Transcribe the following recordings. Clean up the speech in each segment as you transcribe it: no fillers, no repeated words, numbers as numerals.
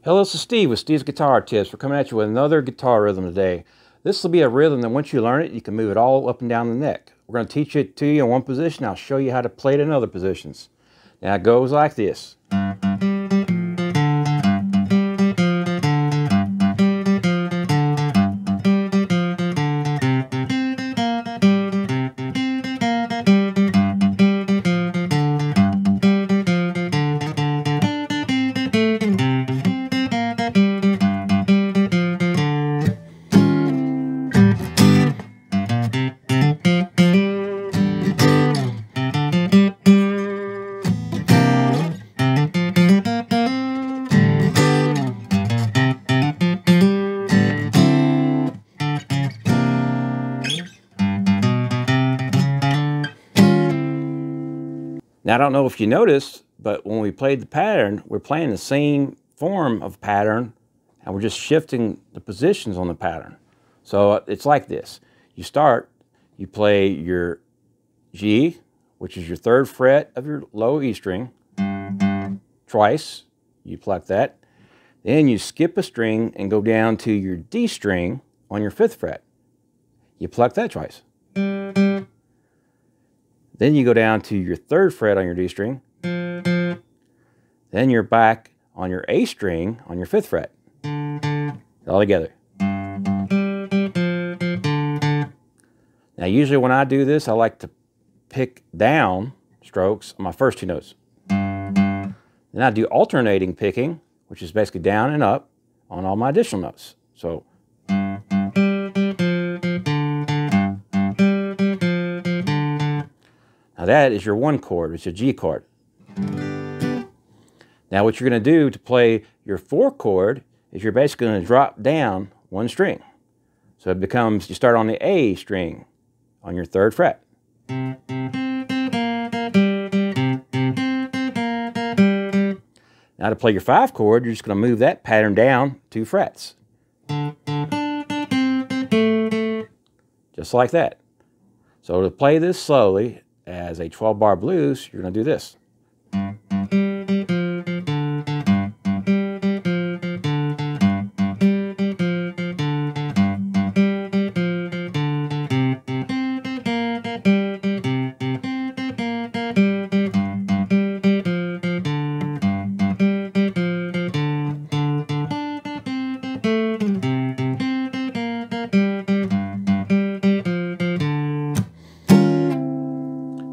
Hello, this is Steve with Steve's Guitar Tips. We're coming at you with another guitar rhythm today. This will be a rhythm that once you learn it, you can move it all up and down the neck. We're going to teach it to you in one position. I'll show you how to play it in other positions. Now it goes like this. Now, I don't know if you noticed, but when we played the pattern, we're playing the same form of pattern, and we're just shifting the positions on the pattern. So it's like this. You start, you play your G, which is your 3rd fret of your low E string, twice. You pluck that. Then you skip a string and go down to your D string on your 5th fret. You pluck that twice. Then you go down to your 3rd fret on your D string. Then you're back on your A string on your 5th fret. All together. Now usually when I do this, I like to pick down strokes on my first 2 notes. Then I do alternating picking, which is basically down and up on all my additional notes. So now that is your 1 chord, it's a G chord. Now what you're going to do to play your 4 chord is you're basically going to drop down 1 string. So it becomes, you start on the A string on your 3rd fret. Now to play your 5 chord, you're just going to move that pattern down 2 frets. Just like that. So to play this slowly, as a 12-bar blues, you're going to do this.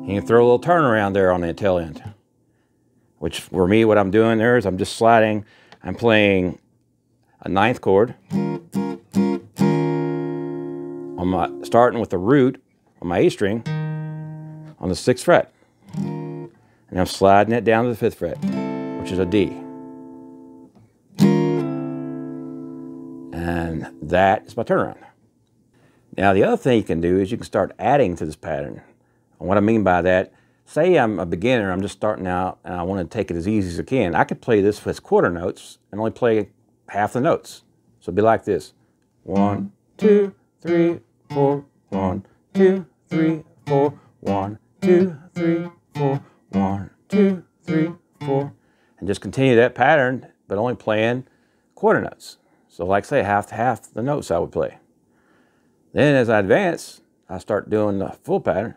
You can throw a little turnaround there on the tail end. Which for me, what I'm doing there is I'm just sliding. I'm playing a 9th chord. Starting with the root on my A string on the 6th fret. And I'm sliding it down to the 5th fret, which is a D. And that is my turnaround. Now the other thing you can do is you can start adding to this pattern. And what I mean by that, say I'm a beginner, I'm just starting out, and I want to take it as easy as I can. I could play this with quarter notes and only play half the notes. So it'd be like this. 1, 2, 3, 4, 1, 2, 3, 4, 1, 2, 3, 4, 1, 2, 3, 4. And just continue that pattern, but only playing quarter notes. So like say half the notes I would play. Then as I advance, I start doing the full pattern.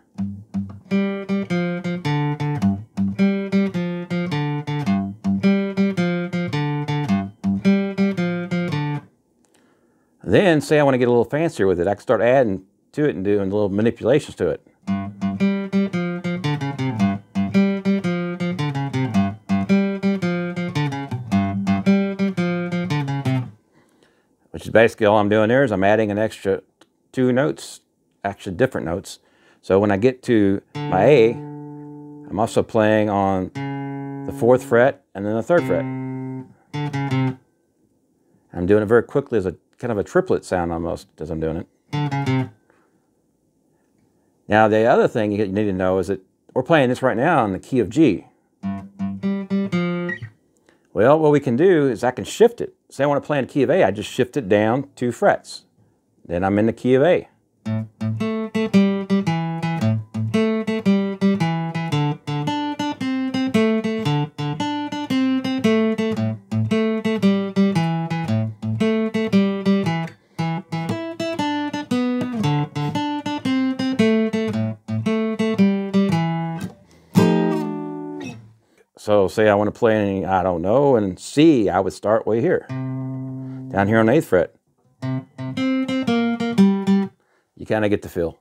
Then, say I want to get a little fancier with it, I can start adding to it and doing little manipulations to it. Which is basically all I'm doing there is I'm adding an extra 2 notes, actually different notes. So when I get to my A, I'm also playing on the 4th fret and then the 3rd fret. I'm doing it very quickly as a kind of a triplet sound almost as I'm doing it. Now the other thing you need to know is that we're playing this right now in the key of G. Well, what we can do is I can shift it. Say I want to play in the key of A, I just shift it down 2 frets. Then I'm in the key of A. say I want to play any, I don't know, and C, I would start way here. Down here on the 8th fret. You kind of get the feel.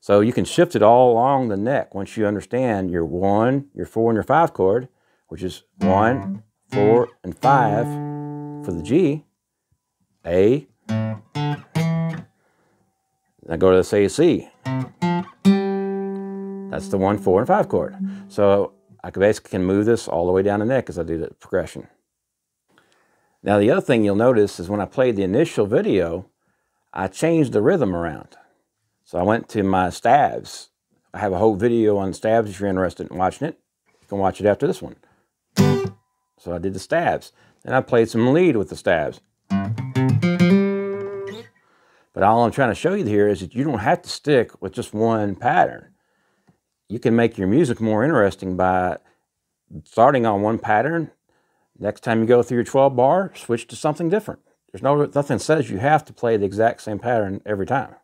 So you can shift it all along the neck once you understand your 1, your 4, and your 5 chord, which is 1, 4, and 5 for the G, A. Now go to, say, C. That's the 1, 4, and 5 chord. So I basically can move this all the way down the neck as I do the progression. Now the other thing you'll notice is when I played the initial video, I changed the rhythm around. So I went to my stabs. I have a whole video on stabs if you're interested in watching it. You can watch it after this one. So I did the stabs. Then I played some lead with the stabs. But all I'm trying to show you here is that you don't have to stick with just one pattern. You can make your music more interesting by starting on one pattern. Next time you go through your 12 bar, switch to something different. There's nothing says you have to play the exact same pattern every time.